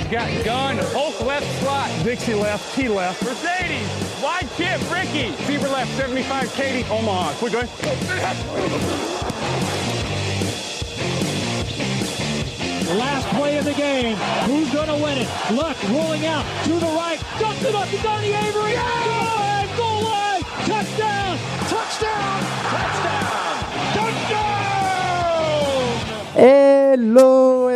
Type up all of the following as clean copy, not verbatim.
Got gun, Hulk left slot, Dixie left, T left, Mercedes, wide chip, Ricky, Fever left, 75, Katie, Omaha. Quick, go ahead. Last play of the game. Who's going to win it? Luck rolling out to the right. Dumps it up to Donnie Avery. Yeah! Goal line. Touchdown. Touchdown. Touchdown. Touchdown. Hello,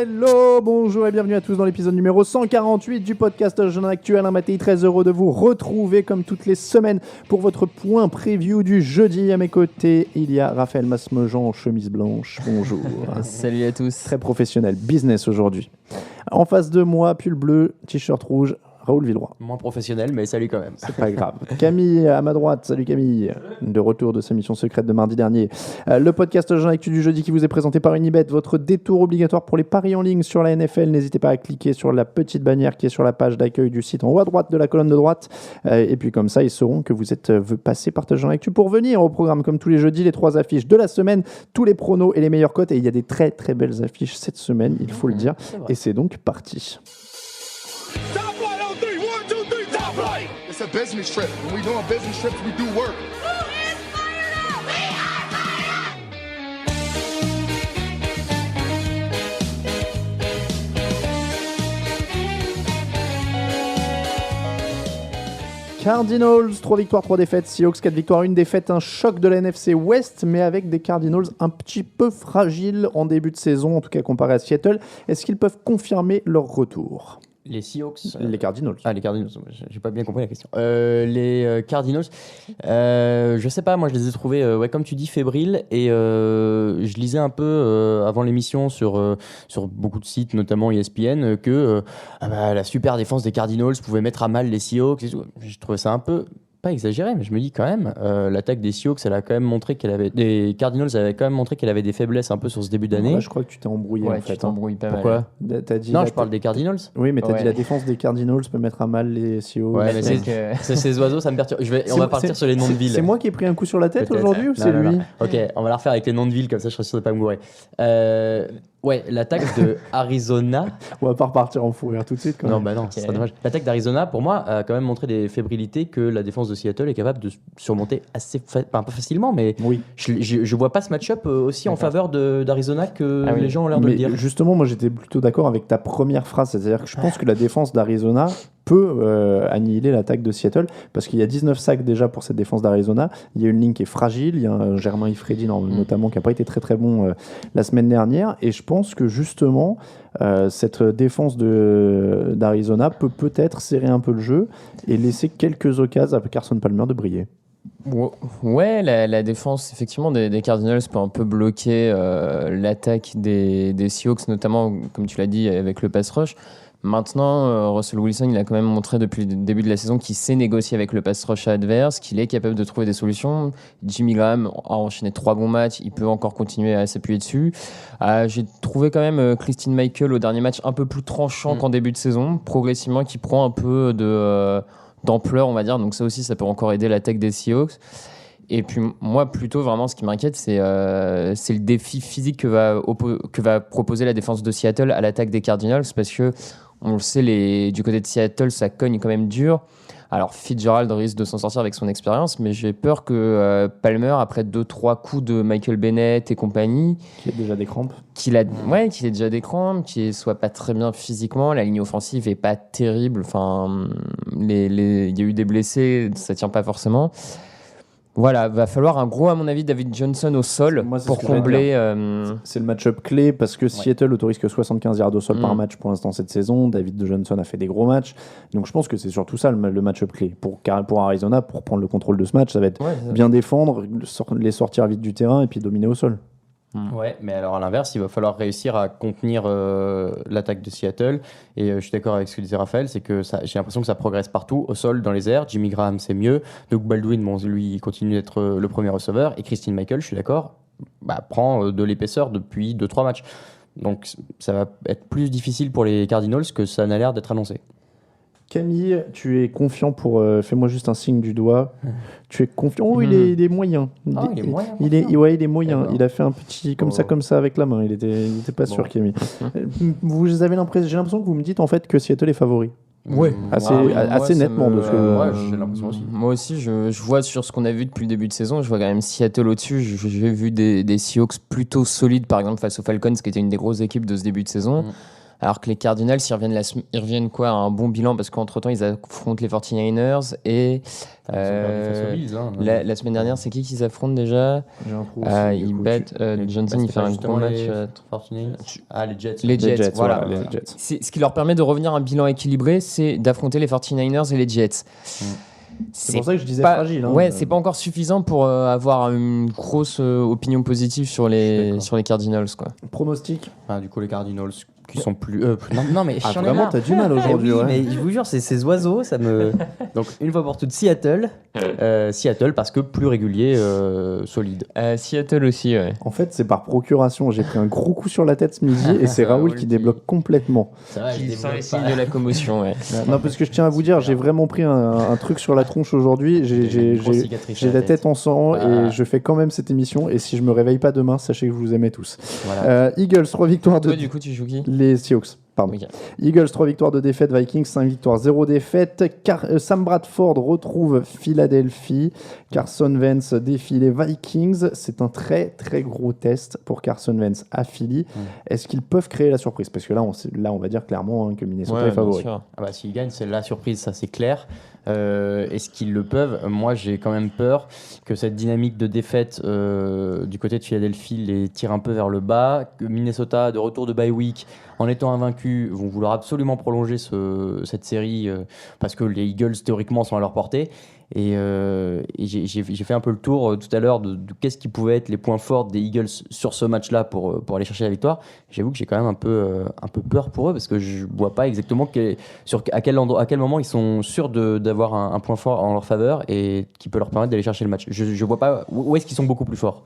bonjour et bienvenue à tous dans l'épisode numéro 148 du podcast Jeune Actuel. Un matin très heureux de vous retrouver comme toutes les semaines pour votre point preview du jeudi. À mes côtés, il y a Raphaël Masmejean en chemise blanche. Bonjour. Salut à tous. Très professionnel, business aujourd'hui. En face de moi, pull bleu, t-shirt rouge, Raoul Villeroy. Moins professionnel, mais salut quand même. C'est pas grave. Camille à ma droite, salut Camille. De retour de sa mission secrète de mardi dernier. Le podcast Jean Actu du jeudi qui vous est présenté par Unibet, votre détour obligatoire pour les paris en ligne sur la NFL. N'hésitez pas à cliquer sur la petite bannière qui est sur la page d'accueil du site en haut à droite de la colonne de droite. Et puis comme ça, ils sauront que vous êtes passé par Jean Actu pour venir au programme comme tous les jeudis, les 3 affiches de la semaine, tous les pronos et les meilleures cotes. Et il y a des très très belles affiches cette semaine, il faut le dire. Et c'est donc parti. It's a business trip. When we doing business trips, we do work. Who is fired up? We are fired up! Cardinals, 3 victoires, 3 défaites. Seahawks, 4 victoires, 1 défaite. Un choc de la NFC West, mais avec des Cardinals un petit peu fragiles en début de saison, en tout cas comparé à Seattle. Est-ce qu'ils peuvent confirmer leur retour ? Les Seahawks. Les Cardinals. Ah, les Cardinals. J'ai pas bien compris la question. Les Cardinals, je sais pas, moi je les ai trouvés, comme tu dis, fébriles. Et je lisais un peu avant l'émission sur beaucoup de sites, notamment ESPN, que la super défense des Cardinals pouvait mettre à mal les Seahawks et tout. Je trouvais ça un peu. Pas exagéré, mais je me dis quand même, l'attaque des Seahawks, elle a quand même montré des Cardinals avaient quand même montré qu'elle avait des faiblesses un peu sur ce début d'année. Ouais, je crois que tu t'es embrouillé en fait. Tu t'embrouilles pas Pourquoi mal. T'as dit non, je parle des Cardinals. Oui, mais t'as dit la défense des Cardinals peut mettre à mal les Seahawks. Ouais, mais c'est ces oiseaux, ça me perturbe. On va partir sur les noms de villes. C'est moi qui ai pris un coup sur la tête aujourd'hui ou c'est lui non. Ok, on va la refaire avec les noms de villes, comme ça je serai sûr de pas me gourer. Ouais, l'attaque de Arizona. On va pas repartir en fou rire tout de suite quand même. Non, bah non, c'est dommage. L'attaque d'Arizona, pour moi, a quand même montré des fébrilités que la défense de Seattle est capable de surmonter pas facilement, mais oui. Je vois pas ce match-up aussi en faveur d'Arizona que les gens ont l'air de le dire. Justement, moi j'étais plutôt d'accord avec ta première phrase, c'est-à-dire que je pense que la défense d'Arizona peut annihiler l'attaque de Seattle parce qu'il y a 19 sacs déjà pour cette défense d'Arizona. Il y a une ligne qui est fragile, il y a un Germain Ifredi notamment qui n'a pas été très très bon la semaine dernière, et je pense que justement cette défense d'Arizona peut peut-être serrer un peu le jeu et laisser quelques occasions à Carson Palmer de briller. Ouais, la défense effectivement des Cardinals peut un peu bloquer l'attaque des Seahawks, notamment comme tu l'as dit avec le pass rush. Maintenant, Russell Wilson, il a quand même montré depuis le début de la saison qu'il sait négocier avec le pass rush adverse, qu'il est capable de trouver des solutions. Jimmy Graham a enchaîné 3 bons matchs, il peut encore continuer à s'appuyer dessus. J'ai trouvé quand même Christine Michael au dernier match un peu plus tranchant qu'en début de saison, progressivement qui prend un peu d'ampleur, on va dire. Donc ça aussi, ça peut encore aider l'attaque des Seahawks. Et puis moi, plutôt, vraiment, ce qui m'inquiète, c'est le défi physique que va proposer la défense de Seattle à l'attaque des Cardinals, parce que on le sait, du côté de Seattle, ça cogne quand même dur. Alors Fitzgerald risque de s'en sortir avec son expérience, mais j'ai peur que Palmer, après 2-3 coups de Michael Bennett et compagnie, qui a déjà des crampes, qu'il ait déjà des crampes, qu'il soit pas très bien physiquement, la ligne offensive est pas terrible. Enfin, il y a eu des blessés, ça tient pas forcément. Voilà, va falloir un gros, à mon avis, David Johnson au sol pour combler. C'est le match-up clé parce que Seattle autorise que 75 yards au sol par match pour l'instant cette saison. David Johnson a fait des gros matchs. Donc je pense que c'est surtout ça le match-up clé. Pour Arizona, pour prendre le contrôle de ce match, ça va être bien défendre, les sortir vite du terrain et puis dominer au sol. Ouais, mais alors à l'inverse, il va falloir réussir à contenir l'attaque de Seattle. Et je suis d'accord avec ce que disait Raphaël, c'est que j'ai l'impression que ça progresse partout, au sol, dans les airs. Jimmy Graham, c'est mieux. Doug Baldwin, lui, il continue d'être le premier receveur. Et Christine Michael, je suis d'accord, prend de l'épaisseur depuis 2-3 matchs. Donc ça va être plus difficile pour les Cardinals que ça n'a l'air d'être annoncé. Camille, tu es confiant pour... fais-moi juste un signe du doigt. Tu es confiant. Oh, il est moyen. Ah, il est moyen, Il est, ouais, il est moyen. D'accord. Il a fait un petit comme ça avec la main. Il était pas sûr, Camille. Vous avez l'impression, j'ai l'impression que vous me dites en fait que Seattle est favori. Ouais. Assez, Oui, assez moi, ça nettement me- de ce que... Ouais, j'ai l'impression aussi. Moi aussi, je vois sur ce qu'on a vu depuis le début de saison, je vois quand même Seattle au-dessus. J'ai vu des Seahawks plutôt solides, par exemple, face aux Falcons, qui était une des grosses équipes de ce début de saison. Alors que les Cardinals, ils reviennent quoi, à un bon bilan, parce qu'entre-temps, ils affrontent les 49ers et Ils ont perdu face aux Bills, hein. la semaine dernière, c'est qui qu'ils affrontent déjà? J'ai un trou aussi, Ils du coup, battent Johnson, il fait un gros match. Les Jets. Les Jets, voilà. les Jets. Ce qui leur permet de revenir à un bilan équilibré, c'est d'affronter les 49ers et les Jets. C'est pour ça que je disais pas, fragile. Hein. Ouais, c'est pas encore suffisant pour avoir une grosse opinion positive sur les Cardinals, quoi. Pronostic. Enfin, du coup, les Cardinals qui sont plus. Non, mais Ah, j'en ai vraiment, marre. t'as du mal aujourd'hui. Oui, ouais. mais je vous jure, ces oiseaux, ça me. Donc, une fois pour toutes, Seattle. Seattle, parce que plus régulier, solide. Seattle aussi, ouais. En fait, c'est par procuration. J'ai pris un gros coup sur la tête ce midi et c'est Raoul qui débloque complètement. Ça va, Qui sent les signes de la commotion, ouais. Non, parce que je tiens à vous dire, j'ai vraiment pris un truc sur la tronche aujourd'hui. J'ai la tête en sang et je fais quand même cette émission. Et si je me réveille pas demain, sachez que je vous aimais tous. Voilà. Eagles, 3 victoires de... Toi, du coup, tu joues qui? Les Seahawks. Pardon. Ok. Eagles, 3 victoires de défaite. Vikings, 5 victoires, 0 défaite. Sam Bradford retrouve Philadelphie. Carson Wentz défie les Vikings. C'est un très très gros test pour Carson Wentz à Philly. Est-ce qu'ils peuvent créer la surprise? Parce que là, on va dire clairement que Minnesota Ouais, est favori. bien sûr. Ah bah, s'ils gagnent, c'est la surprise, ça c'est clair. Est-ce qu'ils le peuvent? Moi, j'ai quand même peur que cette dynamique de défaite du côté de Philadelphie les tire un peu vers le bas, que Minnesota, de retour de bye week, en étant invaincu, vont vouloir absolument prolonger cette série parce que les Eagles, théoriquement, sont à leur portée. Et j'ai fait un peu le tour tout à l'heure de qu'est-ce qui pouvait être les points forts des Eagles sur ce match-là pour aller chercher la victoire. J'avoue que j'ai quand même un peu peur pour eux parce que je vois pas exactement à quel moment ils sont sûrs d'avoir un point fort en leur faveur et qui peut leur permettre d'aller chercher le match. Je vois pas où est-ce qu'ils sont beaucoup plus forts.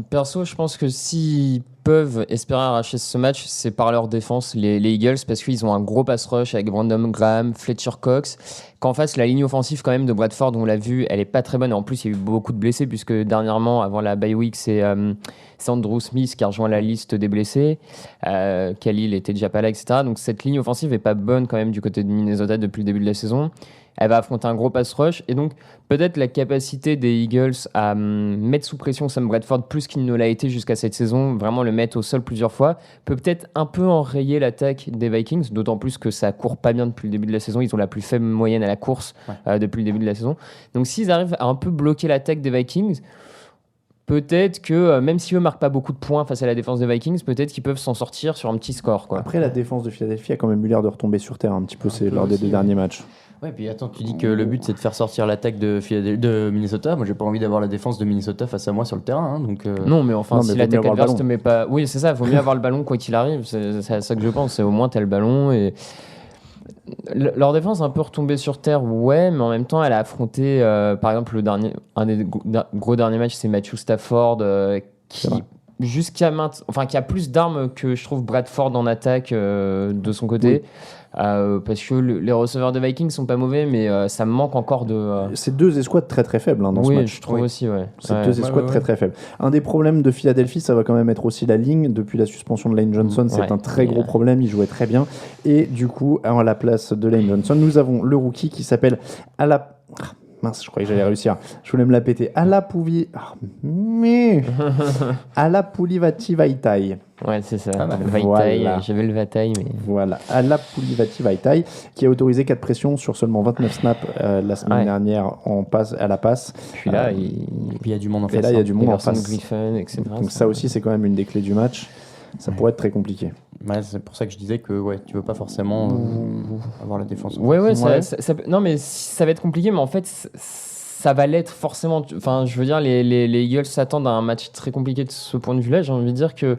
Perso, je pense que s'ils peuvent espérer arracher ce match, c'est par leur défense, les Eagles, parce qu'ils ont un gros pass rush avec Brandon Graham, Fletcher Cox. Qu'en face, la ligne offensive quand même de Bradford, on l'a vu, elle est pas très bonne. Et en plus, il y a eu beaucoup de blessés, puisque dernièrement, avant la bye week, c'est Andrew Smith qui a rejoint la liste des blessés. Khalil était déjà pas là, etc. Donc cette ligne offensive est pas bonne quand même du côté de Minnesota depuis le début de la saison. Elle va affronter un gros pass rush et donc peut-être la capacité des Eagles à mettre sous pression Sam Bradford plus qu'il ne l'a été jusqu'à cette saison, vraiment le mettre au sol plusieurs fois, peut-être un peu enrayer l'attaque des Vikings, d'autant plus que ça court pas bien depuis le début de la saison. Ils ont la plus faible moyenne à la course depuis le début de la saison. Donc s'ils arrivent à un peu bloquer l'attaque des Vikings, peut-être que même si eux marquent pas beaucoup de points face à la défense des Vikings, peut-être qu'ils peuvent s'en sortir sur un petit score, quoi. Après, la défense de Philadelphie a quand même eu l'air de retomber sur terre un petit peu lors des aussi, deux derniers matchs. Ouais, puis attends, tu dis que le but c'est de faire sortir l'attaque de Minnesota. Moi, j'ai pas envie d'avoir la défense de Minnesota face à moi sur le terrain. Hein, donc, Non, mais enfin, Non, mais si vaut l'attaque mieux avoir le adverse te ballon. met pas. Oui, c'est ça, il vaut mieux avoir le ballon quoi qu'il arrive. C'est à ça que je pense. C'est au moins, tu as le ballon. Et leur défense est un peu retombée sur terre, ouais, mais en même temps, elle a affronté, par exemple, un des gros derniers matchs, c'est Matthew Stafford, qui. Qui a plus d'armes que je trouve Bradford en attaque de son côté. Parce que les receveurs des Vikings sont pas mauvais, mais ça me manque encore de. C'est deux escouades très très faibles dans ce match. Oui, je trouve aussi, ouais. C'est Ouais. deux escouades très très faibles. Un des problèmes de Philadelphie, ça va quand même être aussi la ligne. Depuis la suspension de Lane Johnson, c'est Ouais. un très gros problème. Il jouait très bien. Et du coup, à la place de Lane Johnson, nous avons le rookie qui s'appelle mince, je croyais que j'allais réussir. Je voulais me la péter. Alapulivati Vaitai. Ouais, c'est ça. Ah bah, Vaitai, voilà. j'avais le Vaitai, mais. Voilà, Alapulivati Vaitai, qui a autorisé 4 pressions sur seulement 29 snaps la semaine dernière à la passe. Puis là, et puis il y a du monde en face. Et là, il y a du monde en Everson face. Griffin, etc. Donc ça aussi, c'est quand même une des clés du match. Ça pourrait être très compliqué. Ouais, c'est pour ça que je disais que tu veux pas forcément avoir la défense. Ouais, Ouais. non, mais ça va être compliqué, mais en fait, ça va l'être forcément. Enfin, je veux dire, les Eagles s'attendent à un match très compliqué de ce point de vue-là. J'ai envie de dire que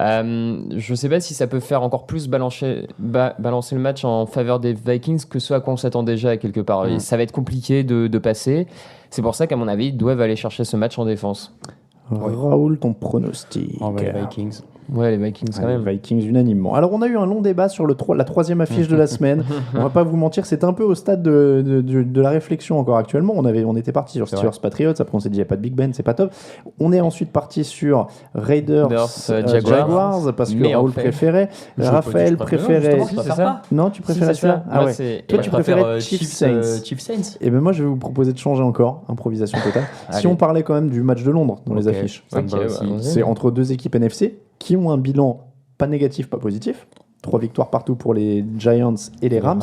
je sais pas si ça peut faire encore plus balancer le match en faveur des Vikings que ce à quoi on s'attend déjà quelque part. Et ça va être compliqué de passer. C'est pour ça qu'à mon avis, ils doivent aller chercher ce match en défense. Raoul, ton pronostic. Les Vikings. Ouais, les Vikings quand Ouais, même. les Vikings unanimement. Alors, on a eu un long débat sur la troisième affiche de la semaine. On va pas vous mentir, c'est un peu au stade de la réflexion encore actuellement. On était parti sur Steelers Patriots, après on s'est dit il n'y a pas de Big Ben, c'est pas top. On est ensuite parti sur Raiders Jaguars, parce que Mais Raoul en fait, préférait. Raphaël préférait. C'est ça. Non, tu préférais ça. Ah Moi, ouais. c'est- Toi, ouais. tu Je préfère préférais Chiefs Saints. Chiefs Saints. Et ben moi, je vais vous proposer de changer encore, improvisation totale. Si Allez. on parlait quand même du match de Londres dans les Ok. affiches. Ça me va Ok, aussi. bah, C'est entre deux équipes NFC qui ont un bilan pas négatif, pas positif. 3 victoires partout pour les Giants et les Rams.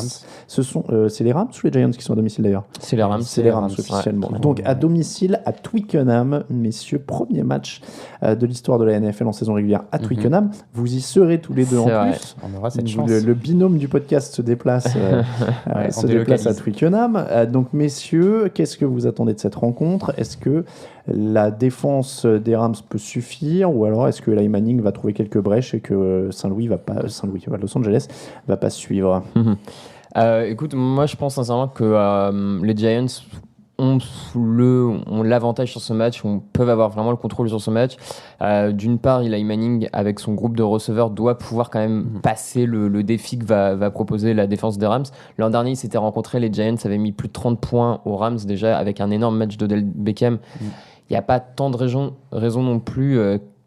C'est les Rams ou les Giants qui sont à domicile d'ailleurs? C'est les Rams. C'est les Rams officiellement. Ouais. Donc à domicile à Twickenham, messieurs, premier match de l'histoire de la NFL en saison régulière à Twickenham. Vous y serez tous les deux en C'est vrai. plus. On aura cette Vous- chance. le binôme du podcast se déplace, on se déplace à délocalise. Twickenham. Donc messieurs, qu'est-ce que vous attendez de cette rencontre? Est-ce que la défense des Rams peut suffire, ou alors est-ce que Eli Manning va trouver quelques brèches et que Los Angeles va pas suivre? Écoute, moi je pense sincèrement que les Giants ont l'avantage sur ce match, peuvent avoir vraiment le contrôle sur ce match. D'une part, Eli Manning, avec son groupe de receveurs, doit pouvoir quand même passer le défi que va proposer la défense des Rams. L'an dernier, ils s'étaient rencontrés, les Giants avaient mis plus de 30 points aux Rams déjà, avec un énorme match d'Odell Beckham. Il n'y a pas tant de raison non plus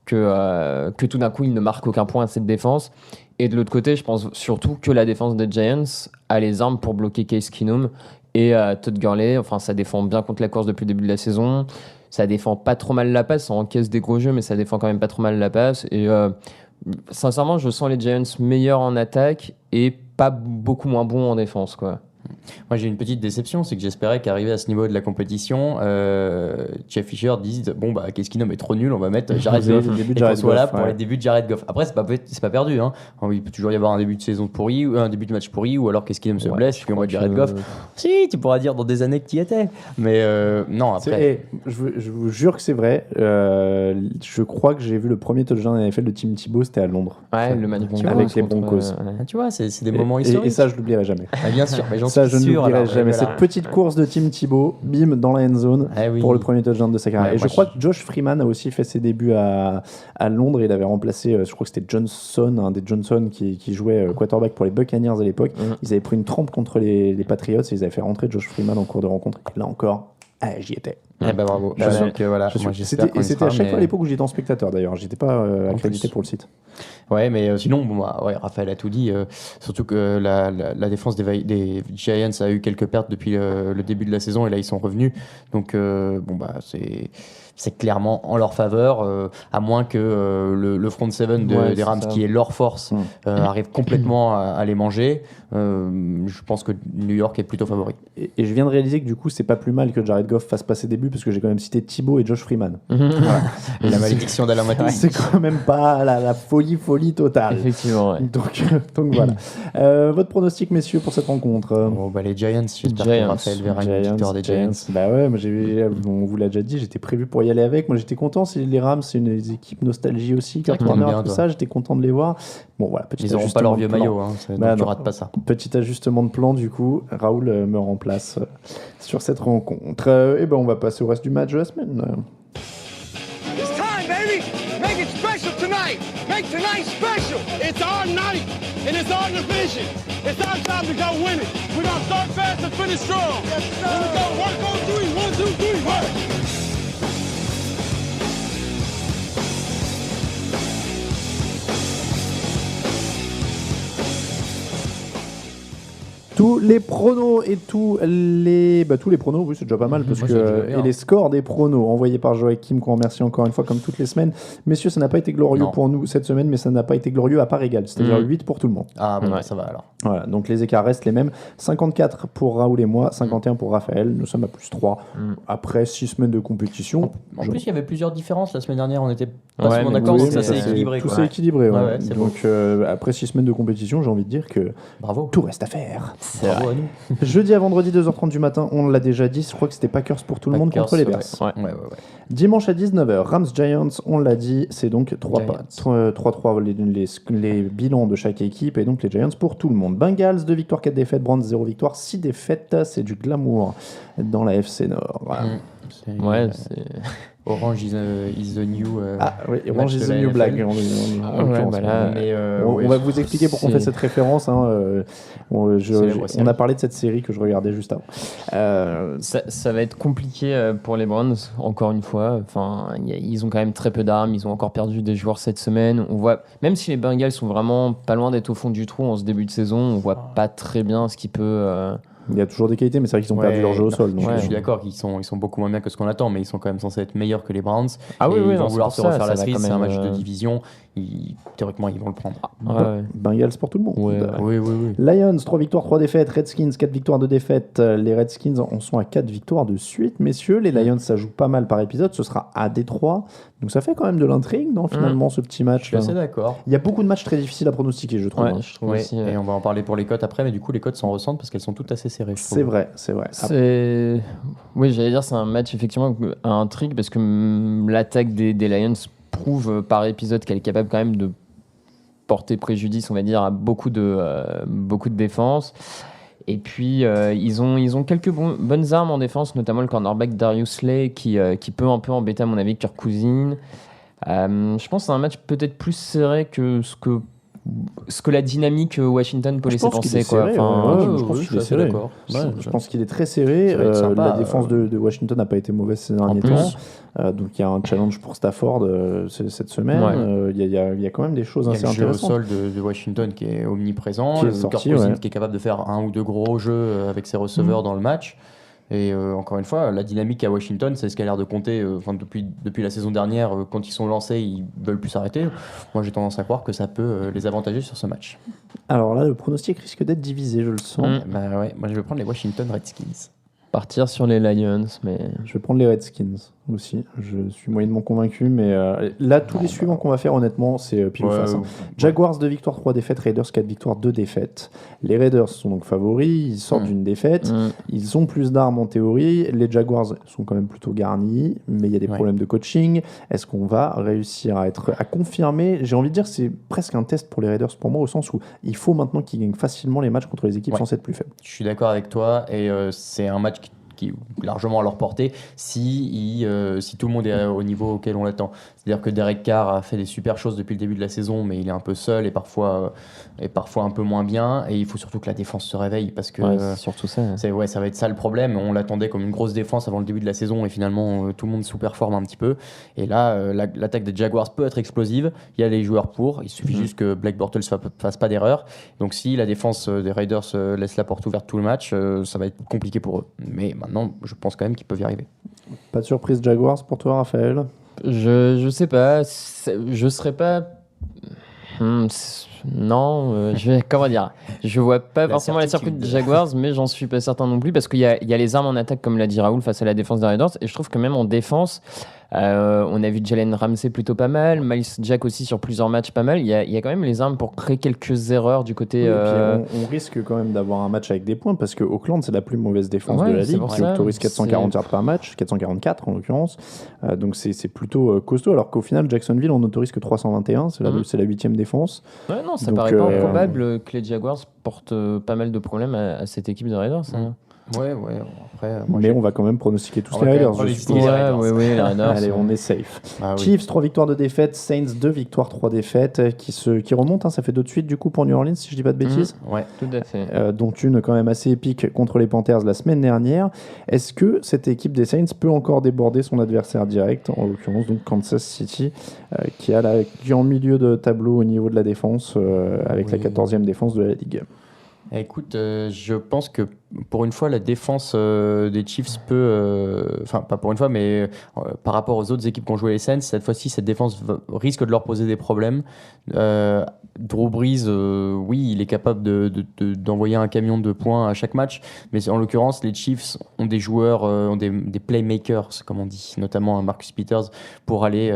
que tout d'un coup, ils ne marquent aucun point à cette défense. Et de l'autre côté, je pense surtout que la défense des Giants a les armes pour bloquer Case Keenum et Todd Gurley. Enfin, ça défend bien contre la course depuis le début de la saison. Ça défend pas trop mal la passe. Ça encaisse des gros jeux, mais ça défend quand même pas trop mal la passe. Et sincèrement, je sens les Giants meilleurs en attaque et pas beaucoup moins bons en défense, quoi. Moi, j'ai une petite déception, c'est que j'espérais qu'arrivé à ce niveau de la compétition, Jeff Fisher dise bon bah qu'est-ce qu'il nomme est trop nul, on va mettre Jared Vous avez Goff le début de et qu'on Jared soit là Goff, pour ouais. les débuts de Jared Goff. Après c'est pas perdu, hein. Il peut toujours y avoir un début de saison pourri ou un début de match pourri, ou alors qu'est-ce qu'il nomme se Ouais, blesse je puis on voit crois Jared que- Goff. Si tu pourras dire dans des années que tu y étais, mais non après. Je vous jure que c'est vrai. Je crois que j'ai vu le premier touchdown de la NFL de Tim Tebow, c'était à Londres. Ouais, le match Avec les contre, Broncos. Ah, tu vois, c'est des moments Et historiques. ça, je l'oublierai jamais. Ah, bien sûr, mais j'en Ça, suis je ne sûr. l'oublierai alors, jamais. voilà. Cette petite course de Tim Tebow, bim, dans la end zone Ah oui. pour le premier touchdown de sa carrière. Ouais, Et je moi, crois que Josh Freeman a aussi fait ses débuts à Londres. Il avait remplacé, je crois que c'était Johnson, un des Johnson qui jouait quarterback pour les Buccaneers à l'époque. Ils avaient pris une trempe contre les Patriots et ils avaient fait rentrer Josh Freeman en cours de rencontre. Et là encore, j'y étais. Eh ben bravo. Je suis- Donc, voilà, Je suis- moi, j'espère C'était qu'on y et c'était sera, à chaque mais- fois à l'époque où j'étais en spectateur d'ailleurs. J'étais pas accrédité plus. pour le site. Ouais, mais sinon, bon, bah, ouais, Raphaël a tout dit. Surtout que la défense des Giants a eu quelques pertes depuis le début de la saison et là ils sont revenus. Donc, bon, bah, c'est clairement en leur faveur, à moins que le front seven Ouais, des Rams, c'est ça. qui est leur force, arrive complètement à les manger. Je pense que New York est plutôt favori. Et je viens de réaliser que du coup, c'est pas plus mal que Jared Goff fasse pas ses débuts parce que j'ai quand même cité Thibaut et Josh Freeman. Et la malédiction d'Alain Matisse. C'est quand même pas la folie totale. Effectivement, ouais. Donc voilà. Votre pronostic, messieurs, pour cette rencontre? Bon, bah, les Giants, j'espère que Giants. Raphaël verra une victoire des Giants. Bah ouais, moi on vous l'a déjà dit, j'étais prévu pour y aller avec. Moi j'étais content. Les Rams, c'est une des équipes nostalgie aussi. Kurt vrai que t'aimes Warner, bien, tout toi. ça, j'étais content de les voir. Bon voilà, petit Ils n'auront pas ajustement leur de vieux plan. maillot, hein, Bah donc tu non. rates pas ça. Petit ajustement de plan, du coup, Raoul me remplace sur cette rencontre. Et ben on va passer au reste du match de la semaine. It's time, baby. Make it special tonight. Make tonight special. It's our night, and it's our division. It's our time to go win it. We're going to start fast and finish strong. Yes, sir. Here we go. Work on three. 1, 2, 3, work. Tous les pronos et tous les pronos, oui, c'est déjà pas mal parce Moi, que c'est déjà bien. et les scores des pronos envoyés par Joachim, qu'on remercie encore une fois comme toutes les semaines. Messieurs, ça n'a pas été glorieux Non. pour nous cette semaine, mais ça n'a pas été glorieux à part égale, c'est-à-dire Mhm. 8 pour tout le monde. Ah bon, Ouais. bah, ça va alors. Voilà, donc les écarts restent les mêmes. 54 pour Raoul et moi, 51 pour Raphaël. Nous sommes à plus 3 après 6 semaines de compétition. En Je- plus, il y avait plusieurs différences la semaine dernière. On était pas Ouais, souvent mais d'accord, Oui, donc mais ça s'est équilibré. Tout quoi. s'est équilibré. Ouais. Ouais, ouais, c'est Donc après 6 semaines de compétition, j'ai envie de dire que Bravo. tout reste à faire. Bravo à nous. Jeudi à vendredi 2h30 du matin, on l'a déjà dit, je crois que c'était Packers pour tout le monde Packers, contre les ouais. Bears. Ouais. Dimanche à 19h, Rams Giants, on l'a dit, c'est donc 3-3 les bilans de chaque équipe et donc les Giants pour tout le monde. Bengals, 2 victoires, 4 défaites, Browns 0 victoire, 6 défaites, c'est du glamour dans la FC Nord. Voilà. Mm. Ouais, c'est... Orange is the new. Ah oui, match Orange de is the la New NFL. Black. En l'occurrence. Mais, On ouais, va vous expliquer pourquoi on fait cette référence. Hein. Célèbre On série. a parlé de cette série que je regardais juste avant. Ça va être compliqué pour les Browns, encore une fois. Enfin, ils ont quand même très peu d'armes. Ils ont encore perdu des joueurs cette semaine. On voit, même si les Bengals sont vraiment pas loin d'être au fond du trou en ce début de saison, on voit pas très bien ce qui peut. Il y a toujours des qualités, mais c'est vrai qu'ils ont perdu leur jeu au sol. Donc, Je suis d'accord qu'ils sont beaucoup moins bien que ce qu'on attend, mais ils sont quand même censés être meilleurs que les Browns. Ah oui, et oui, ils vont non, vouloir c'est se pour ça, refaire la ça va cerise. quand C'est un même, match de division. Théoriquement, ils vont le prendre. Ouais. Bengals pour tout le monde. Oui. Lions, 3 victoires, 3 défaites. Redskins, 4 victoires, 2 défaites. Les Redskins en sont à 4 victoires de suite. Messieurs, les Lions, ça joue pas mal par épisode. Ce sera à Détroit. Donc ça fait quand même de l'intrigue, non, finalement, ce petit Je match. suis assez d'accord. Il y a beaucoup de matchs très difficiles à pronostiquer, je trouve. Ouais, hein. je trouve Ouais, aussi. et on va en parler pour les cotes après, mais du coup, les cotes s'en ressentent parce qu'elles sont toutes assez serrées. je trouve. C'est vrai, c'est vrai. Oui, j'allais dire, c'est un match effectivement à intrigue parce que l'attaque des Lions prouve par épisode qu'elle est capable quand même de porter préjudice, on va dire, à beaucoup de défenses. Et puis, ils ont quelques bonnes armes en défense, notamment le cornerback Darius Slay qui peut un peu embêter, à mon avis, Kirk Cousins. Je pense que c'est un match peut-être plus serré que ce que la dynamique Washington peut laisser penser. Serré, Enfin, je pense oui, qu'il est je suis serré. d'accord. Je pense qu'il est très serré. Ça va être sympa, La défense de Washington n'a pas été mauvaise ces derniers plus. temps. Donc il y a un challenge pour Stafford cette semaine. Ouais. Il y a quand même des choses Il y a assez le jeu au intéressantes. sol de Washington qui est omniprésent. Qui est Le sorti, Kirk Cousins ouais. qui est capable de faire un ou deux gros jeux avec ses receveurs dans le match. Et encore une fois, la dynamique à Washington, c'est ce qui a l'air de compter depuis la saison dernière. Quand ils sont lancés, ils veulent plus s'arrêter. Moi, j'ai tendance à croire que ça peut les avantager sur ce match. Alors là, le pronostic risque d'être divisé, je le sens. Bah ouais, moi, je vais prendre les Washington Redskins. partir sur les Lions, mais Je vais prendre les Redskins aussi. Je suis moyennement convaincu, mais là, tous les suivants qu'on va faire, honnêtement, c'est pile ou face. Hein. Jaguars 2 victoires, 3 défaites. Raiders 4 victoires, 2 défaites. Les Raiders sont donc favoris. Ils sortent d'une défaite. Ils ont plus d'armes en théorie. Les Jaguars sont quand même plutôt garnis, mais il y a des problèmes de coaching. Est-ce qu'on va réussir à confirmer? J'ai envie de dire que c'est presque un test pour les Raiders pour moi, au sens où il faut maintenant qu'ils gagnent facilement les matchs contre les équipes censées être plus faibles. Je suis d'accord avec toi, et c'est un match qui est largement à leur portée si tout le monde est au niveau auquel on l'attend. C'est-à-dire que Derek Carr a fait des super choses depuis le début de la saison, mais il est un peu seul et parfois un peu moins bien, et il faut surtout que la défense se réveille, parce que c'est surtout ça. ça va être ça le problème. On l'attendait comme une grosse défense avant le début de la saison, et finalement tout le monde sous-performe un petit peu, et là l'attaque des Jaguars peut être explosive. Il y a les joueurs pour, il suffit juste que Blake Bortles fasse pas d'erreur. Donc si la défense des Raiders laisse la porte ouverte tout le match, ça va être compliqué pour eux, mais maintenant je pense quand même qu'ils peuvent y arriver. Pas de surprise Jaguars pour toi, Raphaël? Je sais pas, je serais pas. Non, comment dire, je vois pas forcément la surprise des Jaguars, mais j'en suis pas certain non plus, parce qu'il y a les armes en attaque, comme l'a dit Raoul, face à la défense des Raiders, et je trouve que même en défense, on a vu Jalen Ramsey plutôt pas mal, Miles Jack aussi sur plusieurs matchs pas mal. Il y a quand même les armes pour créer quelques erreurs du côté. Oui, et puis on risque quand même d'avoir un match avec des points, parce que Auckland, c'est la plus mauvaise défense de la ligue, qui autorise 440 yards par match, 444 en l'occurrence. Donc c'est plutôt costaud, alors qu'au final, Jacksonville, on n'autorise que 321, c'est la 8e défense. Ouais, non, ça Donc, paraît pas improbable que les Jaguars portent pas mal de problèmes à cette équipe de Raiders. Hein. Ouais, après. Mais on va quand même pronostiquer tous les Raiders. Oui, les Raiders. Allez, on est safe. Ah, oui. Chiefs, 3 victoires, 2 défaites. Saints, 2 victoires, 3 défaites, qui remontent. Hein, ça fait 2 de suite, du coup, pour New Orleans, si je dis pas de bêtises. Ouais, tout à fait. Dont une quand même assez épique contre les Panthers la semaine dernière. Est-ce que cette équipe des Saints peut encore déborder son adversaire direct, en l'occurrence donc Kansas City, qui est en milieu de tableau au niveau de la défense, avec la 14e défense de la Ligue? Écoute, je pense que pour une fois, la défense des Chiefs peut... Enfin, pas pour une fois, mais par rapport aux autres équipes qui ont joué les Saints, cette fois-ci, cette défense risque de leur poser des problèmes. Drew Brees, oui, il est capable d'envoyer un camion de points à chaque match, mais en l'occurrence, les Chiefs ont des joueurs, ont des playmakers, comme on dit, notamment un Marcus Peters, pour aller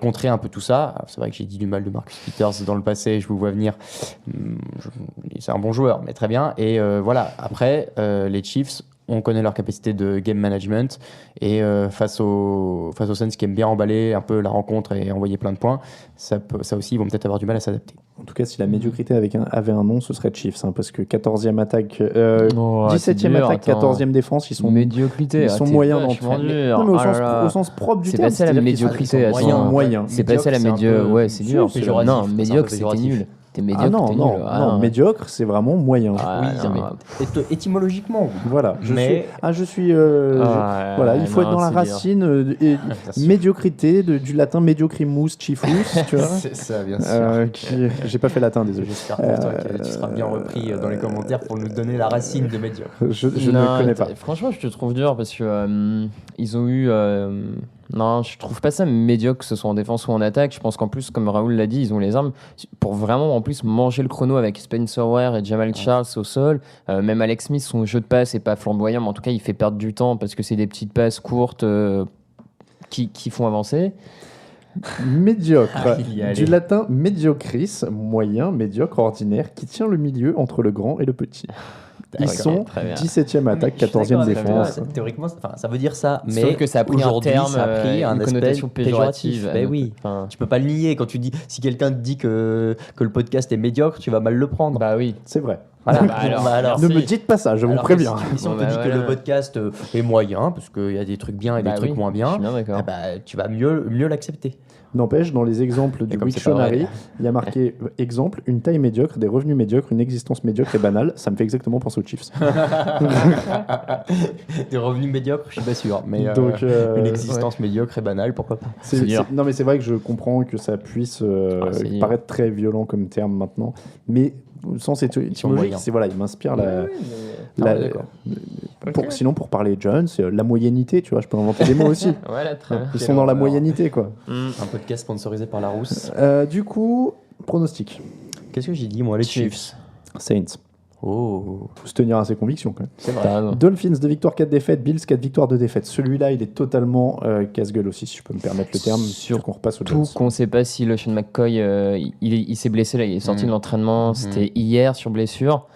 contrer un peu tout ça. Alors, c'est vrai que j'ai dit du mal de Marcus Peters dans le passé, je vous vois venir. C'est un bon joueur, mais très bien. Et voilà, après, les Chiefs on connaît leur capacité de game management et face aux Suns qui aiment bien emballer un peu la rencontre et envoyer plein de points, ça aussi, ils vont peut-être avoir du mal à s'adapter. En tout cas, si la médiocrité avait un nom, ce serait Chiefs, hein, parce que 14e attaque, 17e attaque, 14e défense, ils sont médiocrité. ils sont moyens dans vachement tout. dur. Non, mais Oh au sens propre du c'est terme. pas ça la c'est-à-dire qu'ils médiocrité. sont attends. moyens. C'est pas ça la Médiocre, c'est un médiocre. peu- Ouais, c'est dur. c'est péjoratif, Non, c'est un peu médiocre, c'était péjoratif. nul. T'es Ah médiocre, non, t'es non, nul. non, médiocre, c'est vraiment moyen. Ah, oui, non, mais étymologiquement, oui. Voilà, je suis. Ah, Voilà, il faut être non, dans la c'est dur. racine et médiocrité, du latin mediocrimus, chifus, tu vois. C'est ça, bien sûr. J'ai pas fait latin, désolé. J'espère pour toi que tu seras bien repris dans les commentaires pour nous donner la racine de médiocre. Je Non, ne connais pas. Franchement, je te trouve dur parce que ils ont eu. Non, je trouve pas ça médiocre que ce soit en défense ou en attaque. Je pense qu'en plus, comme Raoul l'a dit, ils ont les armes pour vraiment en plus manger le chrono avec Spencer Ware et Jamal Charles au sol. Même Alex Smith, son jeu de passe est pas flamboyant, mais en tout cas, il fait perdre du temps parce que c'est des petites passes courtes qui font avancer. Médiocre, il y allait. du latin mediocris, moyen, médiocre, ordinaire, qui tient le milieu entre le grand et le petit. Ils D'accord, sont très bien. 17e attaque, 14e défense. Théoriquement, ça veut dire ça, mais Sauf que ça a pris un aujourd'hui, terme, ça a pris un une aspect connotation péjorative. Ben oui. Enfin, Tu peux pas le nier quand tu dis si quelqu'un te dit que le podcast est médiocre, tu vas mal le prendre. bah oui. C'est vrai. Voilà. Bah alors, alors, Ne me dites pas ça, je vous alors préviens. Si on Bon, te bah dit que voilà. le podcast est moyen, parce qu'il y a des trucs bien et Bah des trucs oui, moins je bien, suis bien d'accord. ah bah, tu vas mieux l'accepter. N'empêche, dans les exemples du comme c'est pas vrai. Wiktionary, il y a marqué exemple, une taille médiocre, des revenus médiocres, une existence médiocre et banale. Ça me fait exactement penser aux Chiefs. Des revenus médiocres, je suis pas sûr, mais Donc, une existence médiocre et banale, pourquoi pas. C'est dur. Non, mais c'est vrai que je comprends que ça puisse c'est dur. paraître très violent comme terme maintenant, mais au sens étymologique, moyens. c'est voilà, il m'inspire la. ouais, d'accord. Sinon, pour parler Jones, la moyenneté, tu vois, je peux inventer des mots aussi. Voilà, très bien. Ils sont dans la moyenneté, quoi. Un podcast sponsorisé par la Rousse. Du coup, pronostic. Qu'est-ce que j'ai dit, moi, les Chiefs? Saints. Oh, Faut se tenir à ses convictions, quand même. c'est vrai. T'as raison. Dolphins, 2 victoires, 4 défaites. Bills, 4 victoires, 2 défaites. Celui-là, il est totalement casse-gueule aussi, si je peux me permettre le terme. Surtout qu'on repasse au Tout Jones. qu'on ne sait pas si LeSean McCoy il s'est blessé là, il est sorti de l'entraînement, c'était hier sur blessure.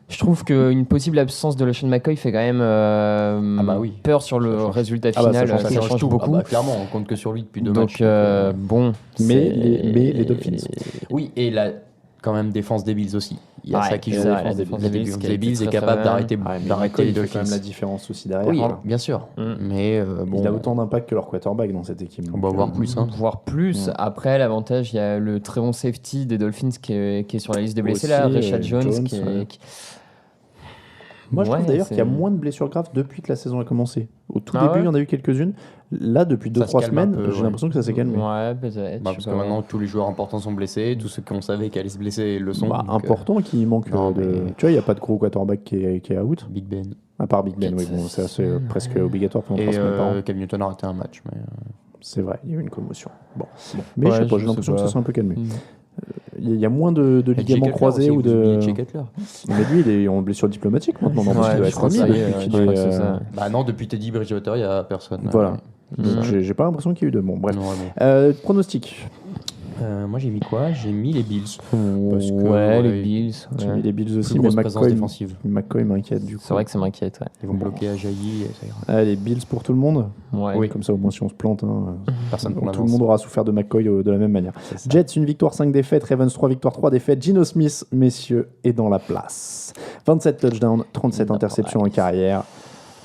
Je trouve qu'une possible absence de LeSean McCoy fait quand même bah oui. peur sur le résultat Ah bah, final, ça ça change tout. beaucoup. Ah bah, clairement, on compte que sur lui depuis 2 Donc matchs. bon, Mais c'est- les Dolphins. Oui, et la quand même défense des Bills aussi. Il y a Ouais, ça qui c'est joue. vrai, La défense des Bills, qui a les été Bills très, est très capable bonne. d'arrêter Ouais, mais d'arrêter McCoy, les il fait Dolphins. quand même la différence aussi derrière. Oui, Voilà. bien sûr. Mais bon, Il a autant d'impact que leur quarterback dans cette équipe. on va voir plus. Hein. voire plus. Ouais. Après, l'avantage, il y a le très bon safety des Dolphins qui est sur la liste des blessés Aussi, là, Rashad Jones, Jones. ouais. Moi, je Ouais, trouve d'ailleurs c'est- qu'il y a moins de blessures graves depuis que la saison a commencé. Au tout Ah début, ouais il y en a eu quelques-unes. Là, depuis Ça se 2-3 calme un semaines, peu, j'ai ouais. l'impression que ça s'est calmé. Ouais, peut-être. Bah, je parce sais que pas. maintenant tous les joueurs importants sont blessés, tous ceux qu'on savait qu'ils allaient se blesser le sont. Bah, donc, important qu'il manque non, de. mais- Tu vois, il n'y a pas de gros quarterback qui est out. Big Ben. À part Big Ben, oui, bon, ça c'est presque obligatoire pendant 3 Et semaines par an. Cam Newton a raté un match. Mais, C'est vrai, il y a eu une commotion. Bon. Mais Ouais, je sais pas, je j'ai l'impression sais que ça pas. s'est un peu calmé. Mm. Il y a moins de Et Jay ligaments Cutler croisés aussi, ou vous de. oubliez Jay Cutler. Mais lui, il est en blessure diplomatique maintenant. Normalement, Ouais, il doit je être crois que remis ça y est, depuis ouais, qu'il je crois est, que c'est ça. Bah non, depuis Teddy Bridgewater, il n'y a personne. Voilà. Mm. Donc, j'ai pas l'impression qu'il y a eu de. Bon, bref. Non, vraiment. Pronostic. Moi j'ai mis quoi? J'ai mis les Bills. Parce que, Ouais, les ouais, Bills. J'ai ouais. mis les Bills aussi, Plus mais grosse présence défensive. McCoy m'inquiète du coup. C'est vrai que ça m'inquiète. Ouais. Ils vont bloquer Ajayi et ça ira. Allez, Bills pour tout le monde. Ouais. Oui. Comme ça, au moins, si on se plante, hein, Personne pour tout l'avance. le monde aura souffert de McCoy de la même manière. C'est ça. Jets, une victoire, 5 défaites. Ravens, 3 victoires, 3 défaites. Gino Smith, messieurs, est dans la place. 27 touchdowns, 37 interceptions en carrière.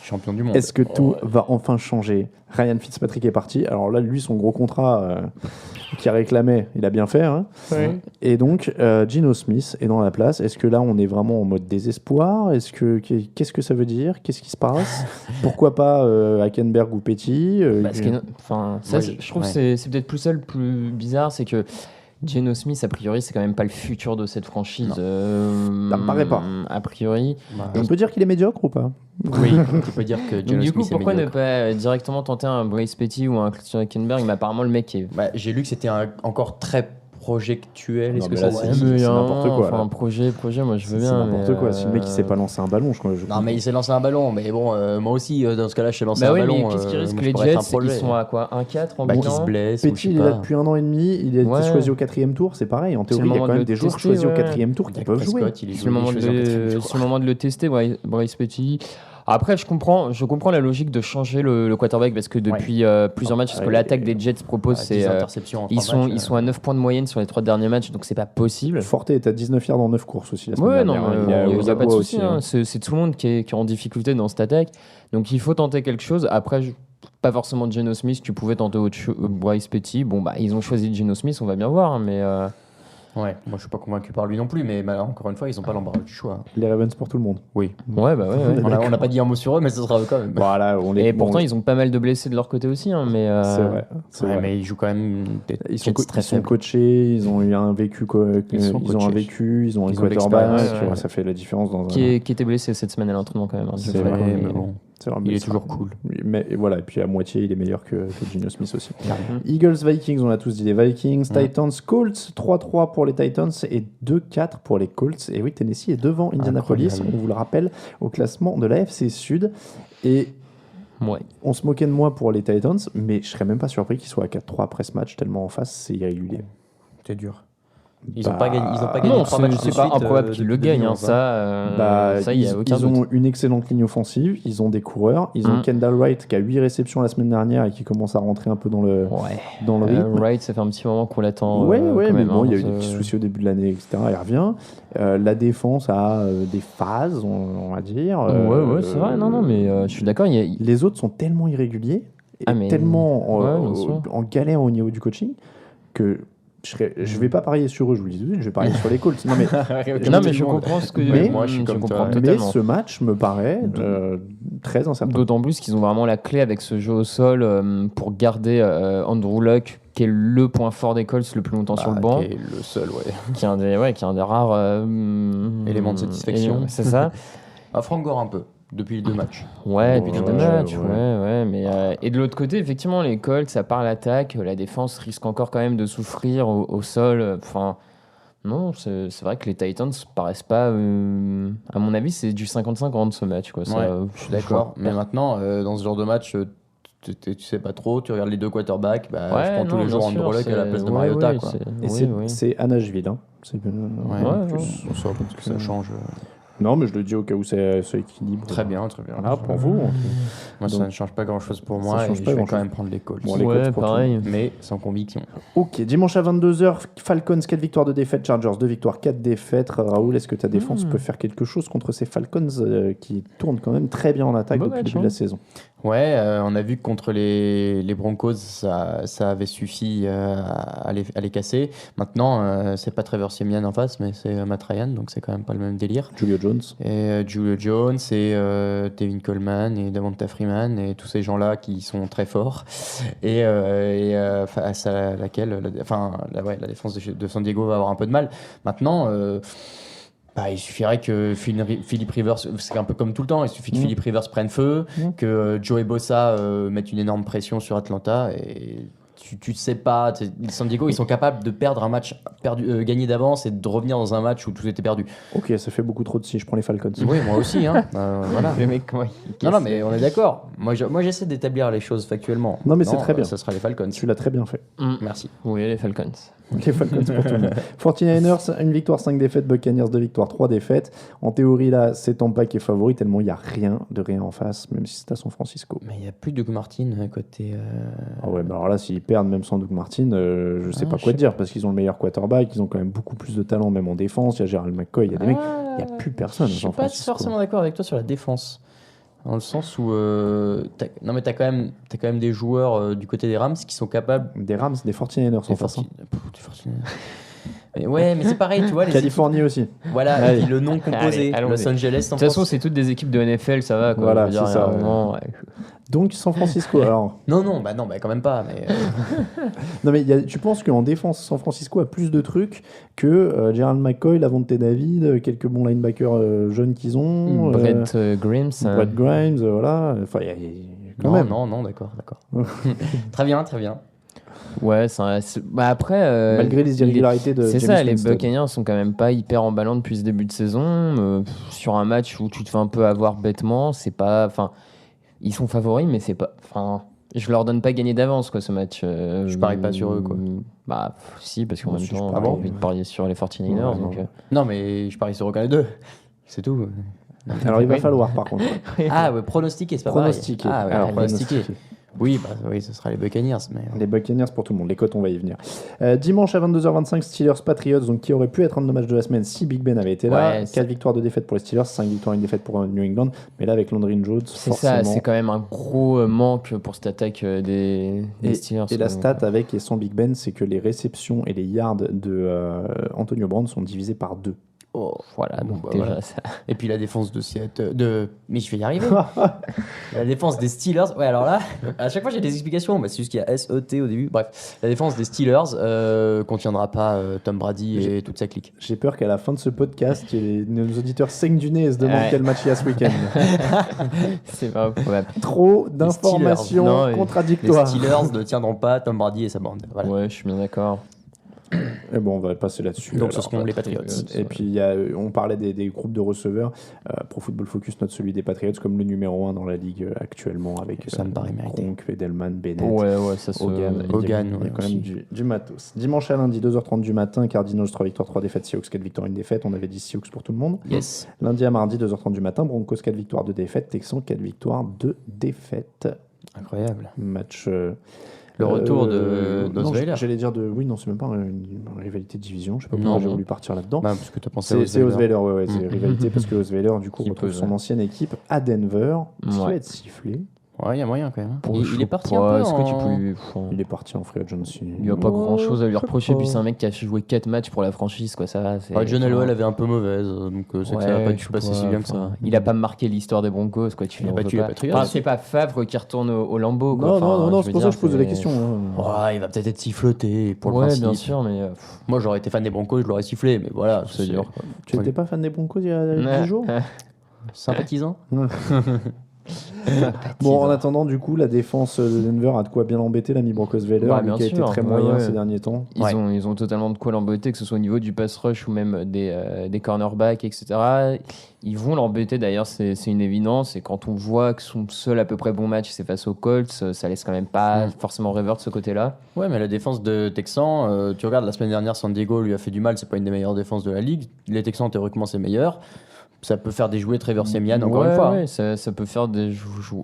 Champion du monde. Est-ce que tout va enfin changer? Ryan Fitzpatrick est parti. Alors là, lui, son gros contrat qu'il réclamait, il a bien fait. Hein. Et donc, Gino Smith est dans la place. Est-ce que là, on est vraiment en mode désespoir? Qu'est-ce que ça veut dire? Qu'est-ce qui se passe? Pourquoi pas Hackenberg ou Petty? Parce que, enfin, ça, Ouais, je trouve ouais. que c'est peut-être plus ça le plus bizarre, c'est que Geno Smith, a priori, c'est quand même pas le futur de cette franchise. Ça me paraît pas. A priori. Bah, On peut dire qu'il est médiocre ou pas? oui, tu peux dire que Donc, Geno du coup, Smith est pourquoi ne médiocre. pas directement tenter un Bryce Petty ou un Christian Hackenberg? Mais apparemment, le mec est. Bah, j'ai lu que c'était encore très projectuel. Est-ce Non, que mais ça là, se c'est- dit c'est n'importe quoi, Enfin, là. un projet, moi je veux C'est bien. n'importe mais, quoi. Si le mec il sait pas lancer un ballon, je crois. Non, mais il s'est lancé un ballon. Mais bon, moi aussi, dans ce cas-là, je sais lancer Bah un oui, ballon. mais qu'est-ce qui risque moi, les je pourrais être Jets? un projet. Ils sont à quoi? 1-4 en Bah, qui bilan se blesse ou je Petty, sais il est là pas. depuis 1 an et demi. Il a été Ouais. choisi au 4e tour. C'est pareil. En C'est le théorie, il y a moment quand de même le des joueurs tester, choisis au ouais. 4e tour qui Dak peuvent jouer. Prescott, il est C'est le moment choisi au quatrième de tour. c'est le moment de le tester, Bryce Petty. Après, je comprends la logique de changer le quarterback parce que depuis plusieurs matchs, ce que l'attaque des Jets propose, c'est 10 interceptions en ils 3 matchs, sont à 9 points de moyenne sur les 3 derniers matchs, donc c'est pas possible. Forte est à 19 yards en 9 courses aussi la semaine Ouais, non, dernière. mais Il il n'y a pas de abois souci. aussi, Hein. C'est tout le monde qui est en difficulté dans cette attaque. Donc il faut tenter quelque chose. Après, pas forcément Geno Smith, tu pouvais tenter autre chose. Bryce Petty, bon, bah, ils ont choisi Geno Smith, on va bien voir. Hein, mais Ouais, moi je suis pas convaincu par lui non plus, mais encore une fois, ils ont pas l'embarras du choix. Les Ravens pour tout le monde. Oui. ouais, bah ouais. On n'a pas dit un mot sur eux, mais ce sera eux quand même. Voilà, Et pourtant, ils ont pas mal de blessés de leur côté aussi. Hein, mais, C'est vrai. C'est Ouais, vrai. mais ils jouent quand même des Ils sont, Jets très ils sont faibles. coachés, ils ont eu un vécu, Ils ont ils ont un coachés. vécu, ils ont un Ils ont de quarterback, l'expérience, tu vois, ouais. ça fait la différence dans un. qui était blessé cette semaine à l'entraînement quand même. Hein, C'est je vrai, crois. mais bon. C'est vrai, Il mais est ça- toujours cool. Mais et voilà, et puis à moitié, il est meilleur que Geno Smith aussi. Carrément. Eagles, Vikings, on a tous dit les Vikings. Ouais. Titans, Colts, 3-3 pour les Titans et 2-4 pour les Colts. Et oui, Tennessee est devant Indianapolis, Incroyable. on vous le rappelle, au classement de la FC Sud. Et Ouais. on se moquait de moi pour les Titans, mais je serais même pas surpris qu'ils soient à 4-3 après ce match, tellement en face, c'est irrégulier. C'est dur. Ils Bah, n'ont pas gagné Non, 3 matchs de c'est pas suite, improbable qu'ils le depuis gagnent. Hein, 2011, hein. ça, il y a aucun ils doute. ont une excellente ligne offensive, ils ont des coureurs, ils ont Kendall Wright qui a 8 réceptions la semaine dernière et qui commence à rentrer un peu dans le Ouais. rythme. Wright, ça fait un petit moment qu'on l'attend. Ouais, quand mais même, bon, hein, il y a eu dans des ce- petits soucis au début de l'année, etc. Il revient. La défense a des phases, on va dire. Ouais, c'est vrai. Non, mais je suis d'accord. Les autres sont tellement irréguliers et Ah, mais- tellement Ouais, bien sûr. en galère au niveau du coaching que je vais pas parier sur eux, je vous le dis tout de suite, je vais parier sur les Colts. Non, mais, Non, mais je comprends ce que. Mais- moi, je suis comme comprends toi. mais totalement. ce match me paraît très incertain. D'autant plus qu'ils ont vraiment la clé avec ce jeu au sol pour garder Andrew Luck, qui est le point fort des Colts le plus longtemps sur le banc, Qui est le seul, ouais. qui est un des rares Éléments de satisfaction. C'est ça. Ah, Frank Gore un peu, depuis les 2 matchs. Ouais, Bon, depuis ouais, deux matchs, ouais. ouais, mais et de l'autre côté, effectivement, les Colts, à part l'attaque, la défense risque encore quand même de souffrir au sol. Enfin, non, c'est vrai que les Titans paraissent pas. À mon avis, c'est du 50-50 ce match, quoi. Ça, Ouais, je suis D'accord. Mais maintenant, dans ce genre de match, tu sais pas trop, tu regardes les 2 quarterbacks, bah, je prends tous les jours Andrew Luck à la place de Mariota, quoi. Et c'est à Nashville. Hein. C'est, Ouais, Ouais, en ouais. plus, on sait pas ce que ça change. Non, mais je le dis au cas où c'est équilibre. Très bien, très bien. Voilà, pour vous. Moi, ça Donc, ne change pas grand-chose pour ça moi et change je pas vais grand-chose. quand même prendre les Colts. Bon, les Ouais, Colts pour pareil. Mais sans conviction. Ok, dimanche à 22h, Falcons, 4 victoires, 2 défaites, Chargers, 2 victoires, 4 défaites. Raoul, est-ce que ta défense peut faire quelque chose contre ces Falcons qui tournent quand même très bien en attaque Bon depuis le match, début de hein. la saison? Ouais, on a vu que contre les Broncos, ça avait suffi à les casser. Maintenant, c'est pas Trevor Siemian en face, mais c'est Matt Ryan, donc c'est quand même pas le même délire. Julio Jones. Et Julio Jones et Devin Coleman et Davonta Freeman et tous ces gens-là qui sont très forts. Et face à laquelle la défense de San Diego va avoir un peu de mal. Maintenant, il suffirait que Philip Rivers, c'est un peu comme tout le temps, il suffit que Philip Rivers prenne feu, que Joey Bosa mette une énorme pression sur Atlanta et tu sais pas, San Diego ils sont capables de perdre un match gagné d'avance et de revenir dans un match où tout était perdu. Ok, ça fait beaucoup trop de si, je prends les Falcons. Oui, moi aussi, hein. Voilà. Le mec, ouais, Non, mais on est d'accord. Moi, j'essaie d'établir les choses factuellement. Non, mais c'est très bien. Ça sera les Falcons. Tu l'as très bien fait. Merci. Oui, les Falcons. Les Falcons pour tout le monde. 49ers, 1 victoire, 5 défaites. Buccaneers, 2 victoires, 3 défaites. En théorie, là, c'est Tampa qui est favori, tellement il n'y a rien en face, même si c'est à San Francisco. Mais il n'y a plus de Doug Martin côté. Ah ouais, mais alors là, s'ils perdent même sans Doug Martin, je sais pas je quoi sais te dire, parce qu'ils ont le meilleur quarterback, ils ont quand même beaucoup plus de talent, même en défense. Il y a Gerald McCoy, il y a des mecs, il n'y a plus personne. à Je suis San pas Francisco. forcément d'accord avec toi sur la défense. Dans le sens où. T'as quand même des joueurs du côté des Rams qui sont capables. Des Rams, des 49ers en Des face. hein. Mais ouais, mais c'est pareil, tu vois. Les Californie aussi. équipes- voilà, Allez. et puis le nom composé. Allez, Los Angeles, San De toute façon, Francisco. c'est toutes des équipes de NFL, ça va. Quoi. Voilà, Je veux dire, c'est il y a ça, un moment, ouais. Donc San Francisco, alors. Non, quand même pas. Mais Non, mais tu penses qu'en défense, San Francisco a plus de trucs que Gerald McCoy, Lavonte David, quelques bons linebackers jeunes qu'ils ont. Brett Grimes. Brett Grimes, voilà. Enfin, il y a quand même. non, d'accord. Très bien. Ouais, après. Malgré les irrégularités de C'est James ça, les Winston. Buccaneers sont quand même pas hyper emballants depuis ce début de saison. Sur un match où tu te fais un peu avoir bêtement, c'est pas. Enfin, ils sont favoris, mais c'est pas. Enfin, je leur donne pas gagner d'avance, quoi, ce match. Je parie pas sur eux, quoi. Bah, si, parce qu'en Moi même aussi, je temps, parie. j'ai envie de parier sur les 49ers. Ouais, donc, non. Non, mais je parie sur aucun des deux. C'est tout. Alors, il va falloir, par contre. Ah, ouais, pronostiquer, c'est pas Pronostiquer. pareil. Ah, ouais, Alors, pronostiquer. pronostiquer. Oui, ce sera les Buccaneers. Mais... Les Buccaneers pour tout le monde. Les cotes, on va y venir. Dimanche à 22h25, Steelers-Patriots, donc qui aurait pu être un de nos matchs de la semaine si Big Ben avait été là. Ouais, 4 victoires de défaite pour les Steelers, 5 victoires et une défaite pour New England. Mais là, avec Landry Jones, C'est forcément... ça, c'est quand même un gros manque pour cette attaque des Steelers. Et la stat avec et sans Big Ben, c'est que les réceptions et les yards de Antonio Brown sont divisés par 2. Oh, Voilà, donc bah, déjà voilà. ça. Et puis la défense de Seattle. Mais je vais y arriver. La défense des Steelers. Ouais, alors là, à chaque fois j'ai des explications. C'est juste qu'il y a S-E-T au début. Bref, la défense des Steelers contiendra pas Tom Brady et toute sa clique. J'ai peur qu'à la fin de ce podcast, nos auditeurs saignent du nez et se demandent quel match il y a ce week-end. C'est pas probable. Trop d'informations Les contradictoires. Steelers ne tiendront pas Tom Brady et sa bande. Voilà. Ouais, je suis bien d'accord. Et bon, on va passer là-dessus. Donc Alors, ce seront les Patriots. Et puis, on parlait des groupes de receveurs. Pro Football Focus note celui des Patriots comme le numéro 1 dans la ligue actuellement avec Ça me paraît mérité. Gronk, Edelman, Bennett, Ouais, ça se. Hogan. Il y a ouais, quand aussi. même du matos. Dimanche à lundi, 2h30 du matin, Cardinals 3 victoires, 3 défaites, Seahawks 4 victoires, 1 défaite. On avait dit Seahawks pour tout le monde. Yes. Lundi à mardi, 2h30 du matin, Broncos 4 victoires, 2 défaites, Texans 4 victoires, 2 défaites. Incroyable. Match. Le retour non, d'Osweiler. j'allais dire oui, non, c'est même pas une rivalité de division. Je sais pas Non, pourquoi j'ai non. voulu partir là-dedans. Bah, parce que t'as pensé à C'est Osweiler, ouais, c'est Mhm. rivalité parce que Osweiler, du coup, Qui retrouve peut, son ouais. ancienne équipe à Denver. Qui Ouais. va être sifflé. Ouais, il y a moyen quand même. Je Il sais est parti pas, un peu Est-ce que tu en- peux lui. Il est parti en free agency. Il n'y a pas grand chose à lui je sais reprocher, pas. puis c'est un mec qui a joué 4 matchs pour la franchise, quoi, ça va. Ouais, John Elway avait un peu mauvaise, donc c'est que ça va pas dû se passer si bien que ça. Il a pas marqué l'histoire des Broncos, quoi. Tu Il a lui en battu veux les pas. Patriots. Enfin, c'est pas Favre qui retourne au Lambeau, quoi. Non, Enfin, non, je c'est veux pour ça dire, que je posais la c'est- question. hein. Ouais, il va peut-être être siffloté pour le Ouais, principe. bien sûr, mais. Moi, j'aurais été fan des Broncos, je l'aurais sifflé, mais voilà, C'est dur, quoi. Tu n'étais pas fan des Broncos il y a Ouais. 10 jours Sympathisant. Bon, en attendant, du coup, la défense de Denver a de quoi bien embêter l'ami Broncos-Weiler, Ouais, lui bien qui a été sûr. très Ouais, moyen ouais. ces derniers temps. Ils ont totalement de quoi l'embêter, que ce soit au niveau du pass rush ou même des cornerbacks, etc. Ils vont l'embêter d'ailleurs, c'est une évidence. Et quand on voit que son seul à peu près bon match, c'est face aux Colts, ça laisse quand même pas forcément rêveur de ce côté-là. Ouais, mais la défense de Texans, tu regardes la semaine dernière, San Diego lui a fait du mal, c'est pas une des meilleures défenses de la ligue. Les Texans, théoriquement, c'est meilleur. Ça peut faire déjouer Trevor Siemian encore une fois. Ouais, ça peut faire des.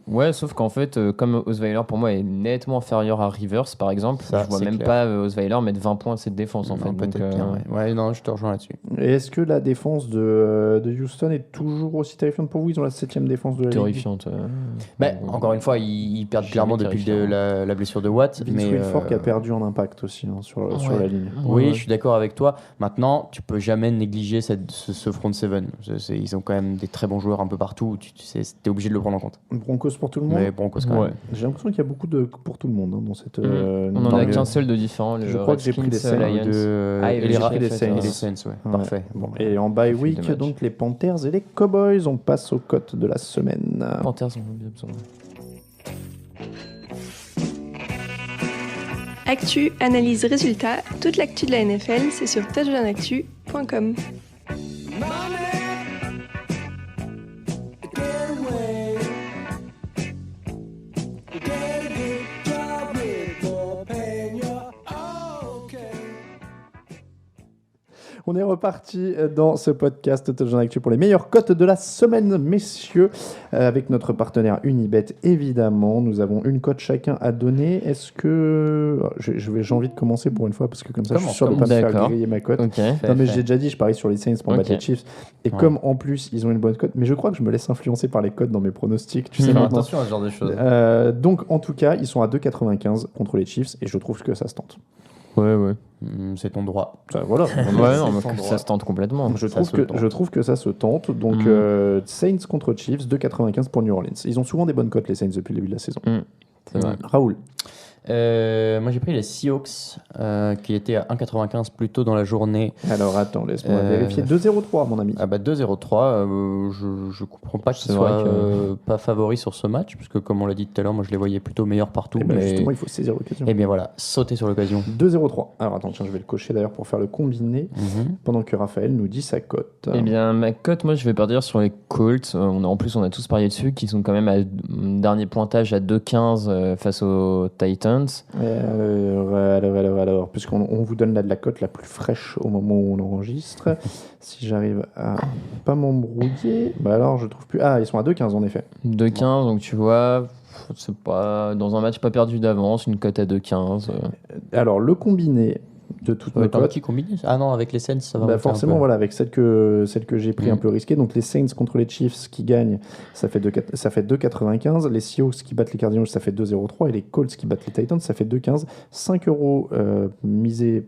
Ouais, sauf qu'en fait, comme Osweiler pour moi est nettement inférieur à Rivers par exemple, Ça, je vois c'est même clair. pas Osweiler mettre 20 points à cette défense en Non, fait. peut-être Donc, bien, ouais, non, je te rejoins là-dessus. Et est-ce que la défense de Houston est toujours aussi terrifiante pour vous? Ils ont la 7ème défense de la ligue. terrifiante. Encore une fois, ils perdent Jamais clairement depuis terrifiant. la blessure de Watt. Vince mais Wilfork a perdu en impact aussi sur la ligne. Oui, Ouais. je suis d'accord avec toi. Maintenant, tu peux jamais négliger ce front seven. Ils ont quand même des très bons joueurs un peu partout. Tu sais, t'es obligé de le prendre en compte. Broncos pour tout le monde. Mais Broncos quand Ouais. même. J'ai l'impression qu'il y a beaucoup de pour tout le monde dans cette. On en dans a le- qu'un seul de différent. Je crois que j'ai pris les Saints, Lions. Et les j'ai Ra- pris les Saints. et les Saints, ouais. Ouais. Parfait. Bon, et en bye week, de match. donc les Panthers et les Cowboys, on passe aux cotes de la semaine. Panthers ont bien besoin. Actu, analyse, résultat, toute l'actu de la NFL, c'est sur touchdownactu.com. On est reparti dans ce podcast Touchdown Actu pour les meilleures cotes de la semaine, messieurs, avec notre partenaire Unibet, évidemment. Nous avons une cote chacun à donner. Est-ce que... J'ai envie de commencer pour une fois, parce que comme ça, je suis sûr de ne pas me faire D'accord. griller ma cote. Ok. Non, mais j'ai déjà dit, je parie sur les Saints pour Ok. battre les Chiefs. Et Ouais. comme en plus, ils ont une bonne cote, mais je crois que je me laisse influencer par les cotes dans mes pronostics. Tu sais, Faire maintenant. attention à ce genre de choses. Donc, en tout cas, ils sont à 2,95 contre les Chiefs, et je trouve que ça se tente. Ouais. C'est ton droit. Ça, voilà. Ouais, non, son mais droit. ça se tente complètement. Je Ça trouve, se tente. je trouve que ça se tente. Donc, Saints contre Chiefs, 2,95 pour New Orleans. Ils ont souvent des bonnes cotes, les Saints, depuis le début de la saison. C'est vrai. Raoul. Moi, j'ai pris les Seahawks, qui étaient à 1,95 plus tôt dans la journée. Alors, attends, laisse-moi Euh, vérifier. 2,03, mon ami. Ah bah 2-0-3, je comprends pas qu'ils C'est vrai soient que- pas favoris sur ce match, parce que comme on l'a dit tout à l'heure, moi je les voyais plutôt meilleurs partout. Eh ben, mais... justement, il faut saisir l'occasion. Eh bien voilà, sauter sur l'occasion. 2,03. Alors, attends, tiens, je vais le cocher d'ailleurs pour faire le combiné, pendant que Raphaël nous dit sa cote. Eh bien, ma cote, moi, je vais partir sur les Colts. En plus, on a tous parié dessus, qui sont quand même à dernier pointage à 2,15 face aux Titans. Giants. Alors, puisqu'on vous donne là de la cote la plus fraîche au moment où on enregistre, si j'arrive à pas m'embrouiller, bah alors je trouve plus. Ah, ils sont à 2,15 en effet. 2,15, donc tu vois, c'est pas dans un match pas perdu d'avance, une cote à 2,15. Alors, le combiné de toutes nos Un cotes. petit combiné. Ah non, avec les Saints, ça va. Bah monter un forcément, peu. voilà, avec celle que j'ai pris un peu risquée. Donc les Saints contre les Chiefs qui gagnent, ça fait 2,95. Les Seahawks qui battent les Cardinals, ça fait 2,03. Et les Colts qui battent les Titans, ça fait 2,15. 5 euros misés.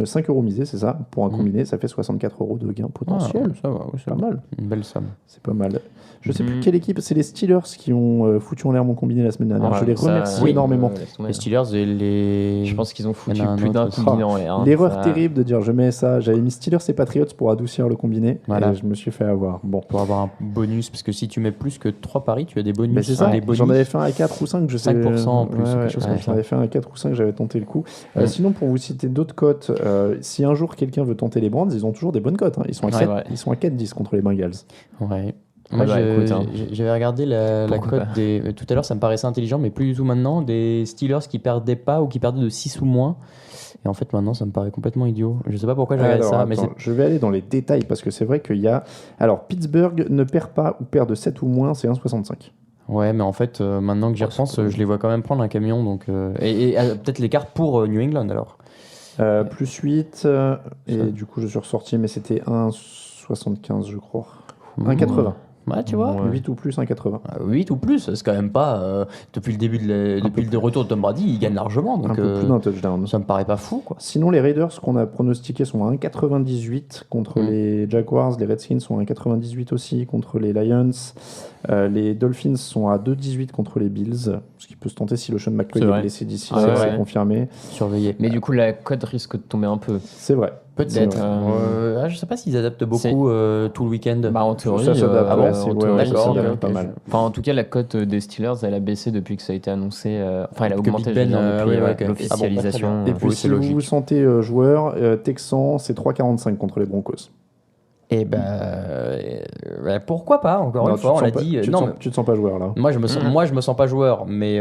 5 euros misés, c'est ça, pour un combiné, ça fait 64 euros de gain potentiel. Ça va, ouais, C'est pas mal. Une belle somme. C'est pas mal. Je sais plus quelle équipe, c'est les Steelers qui ont foutu en l'air mon combiné la semaine dernière. Je les remercie énormément. Les Steelers et les. Je pense qu'ils ont Il foutu y en a un plus d'un autre. combiné en l'air. hein. L'erreur Ça- terrible de dire je mets ça. J'avais mis Steelers et Patriots pour adoucir le combiné. Voilà. Et je me suis fait avoir. Bon. Pour avoir un bonus, parce que si tu mets plus que 3 paris, tu as des bonus. Mais c'est ça, Des bonus. j'en avais fait un à 4 ou 5, je sais. 5% en plus, ou quelque chose comme ça. J'en avais fait un à 4 ou 5, j'avais tenté le coup. Sinon, pour vous citer d'autres cotes, si un jour quelqu'un veut tenter les Brands, ils ont toujours des bonnes cotes. Hein. Ils sont à 7, ouais. ils sont à 4-10 contre les Bengals. Ouais. Ah Moi, bah, écoute, hein. j'avais regardé la Pourquoi cote pas. des. Tout à l'heure, ça me paraissait intelligent, mais plus du tout maintenant. Des Steelers qui perdaient pas ou qui perdaient de 6 ou moins. Et en fait, maintenant, ça me paraît complètement idiot. Je sais pas pourquoi j'ai regardé Alors, ça, mais attends, je vais aller dans les détails parce que c'est vrai qu'il y a. Alors, Pittsburgh ne perd pas ou perd de 7 ou moins, c'est 1,65. ouais, mais en fait, maintenant que j'y repense, je les vois quand même prendre un camion. Donc, et peut-être l'écart pour New England alors. Plus 8, et du coup, je suis ressorti, mais c'était 1,75, je crois. 1,80. Ouais, tu vois. 8 ou plus, 1,80. 8 ou plus, c'est quand même pas. Depuis le début depuis le retour de Tom Brady, il gagne largement. Un Donc, peu plus d'un touchdown. ça me paraît pas fou, quoi. Sinon, les Raiders qu'on a pronostiqués sont à 1,98 contre les Jaguars. Les Redskins sont à 1,98 aussi contre les Lions. Les Dolphins sont à 2,18 contre les Bills. Ce qui peut se tenter si le Sean McCoy C'est est vrai. blessé d'ici, Ah ça, ouais. c'est confirmé. Surveiller. Mais du coup, la cote risque de tomber un peu. C'est vrai. Peut-être. C'est Je sais pas s'ils adaptent beaucoup tout le week-end. Bah, en théorie, Ça s'adapte, ah bon, ouais, en c'est- ouais, théorie, ouais, ça ça s'adapte s'adapte pas mal. Enfin, en tout cas, la cote des Steelers, elle a baissé depuis que ça a été annoncé. Enfin, elle a Que augmenté, Big je veux Ben, dire, depuis oui, ok. l'officialisation. Et puis, oui, si c'est vous logique. vous sentez joueur, Texan, c'est 3,45 contre les Broncos. Et pourquoi pas, encore Non, une fois, on l'a pas, dit. tu, Non, te mais sens, tu te sens pas joueur là. moi, je me sens pas joueur, mais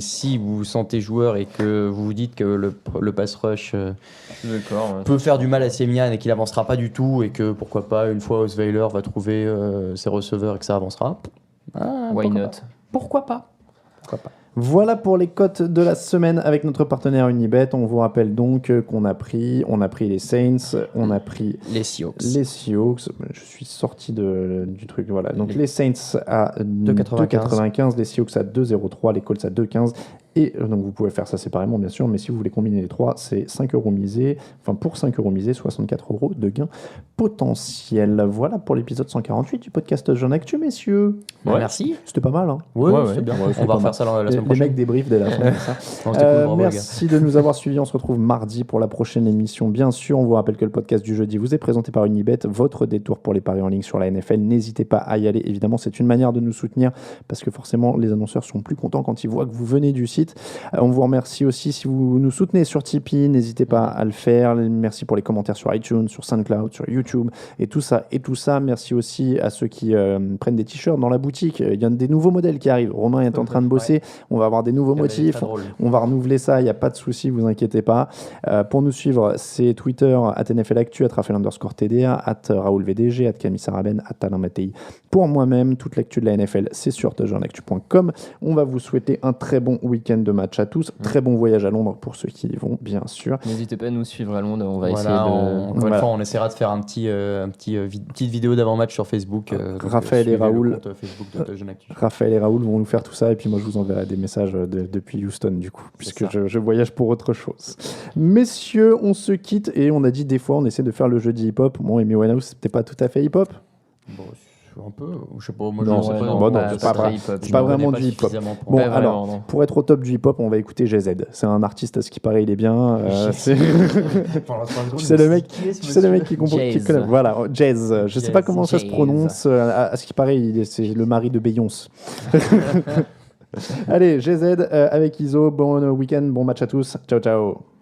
si vous vous sentez joueur et que vous vous dites que le pass rush D'accord. peut faire du mal à Semian et qu'il avancera pas du tout, et que pourquoi pas, une fois Osweiler va trouver ses receveurs et que ça avancera. Why not? Pourquoi pas? Voilà pour les cotes de la semaine avec notre partenaire Unibet. On vous rappelle donc qu'on a pris les Saints, on a pris Les Seahawks. les Seahawks. Je suis sorti du truc, voilà. Donc les Saints à 2,95, 2,95, les Seahawks à 2,03, les Colts à 2,15. Et donc vous pouvez faire ça séparément bien sûr, mais si vous voulez combiner les trois, c'est 5 euros misés. Enfin pour 5 euros misés, 64 euros de gain potentiel. Voilà pour l'épisode 148 du podcast Jeune Actu, messieurs. Ouais. Merci. C'était pas mal, hein. Ouais, Ouais, c'est ouais. bien. Ouais, c'est On va pas refaire ça la Les semaine prochaine. mecs débriefent dès la fin. comme ça. Non, c'était cool, bravo, les gars. Merci de nous avoir suivis. On se retrouve mardi pour la prochaine émission. Bien sûr, on vous rappelle que le podcast du jeudi vous est présenté par Unibet, votre détour pour les paris en ligne sur la NFL. N'hésitez pas à y aller. Évidemment, c'est une manière de nous soutenir parce que forcément, les annonceurs sont plus contents quand ils voient que vous venez du site. On vous remercie aussi si vous nous soutenez sur Tipeee. N'hésitez pas à le faire. Merci pour les commentaires sur iTunes, sur SoundCloud, sur YouTube et tout ça. Merci aussi à ceux qui prennent des t-shirts dans la boutique. Il y a des nouveaux modèles qui arrivent. Romain est en train de bosser. On va avoir des nouveaux motifs. On va renouveler ça, il n'y a pas de souci, vous inquiétez pas. Pour nous suivre, c'est Twitter, @NFLactu, @Raphaël_TDA, @RaoulVDG, @Camille Saraben, @Alain Mattei. Pour moi-même, toute l'actu de la NFL, c'est sur touchdownactu.com. On va vous souhaiter un très bon week-end de match à tous. Très bon voyage à Londres pour ceux qui y vont, bien sûr. N'hésitez pas à nous suivre à Londres, on va essayer Voilà, de... encore une fois, on essaiera de faire petite vidéo d'avant-match sur Facebook. Donc, Raphaël et suivez le Raoul. compte Facebook de Jeune Actu. Raphaël et Raoul vont nous faire tout ça et puis moi je vous enverrai des messages depuis Houston du coup, puisque ça. je voyage pour autre chose. Messieurs, on se quitte et on a dit des fois on essaie de faire le jeudi hip-hop. Bon, Amy Winehouse, c'était pas tout à fait hip-hop. Bon, un peu, je sais pas, moi Non, je sais ouais, pas. non, non, c'est pas très vrai. hip-hop. C'est Je pas me connais vraiment pas du hip-hop. suffisamment pour- Bon, Pas alors, vraiment, non. pour être au top du hip-hop, on va écouter GZ. C'est un artiste, à ce qui paraît, il est bien. C'est- tu sais le mec qui comprend. Qui Jazz. connaît. Voilà, jazz. Je sais pas comment ça se Jazz. prononce. À ce qui paraît, c'est le mari de Beyoncé. Allez, GZ avec Iso. Bon week-end, bon match à tous. Ciao, ciao.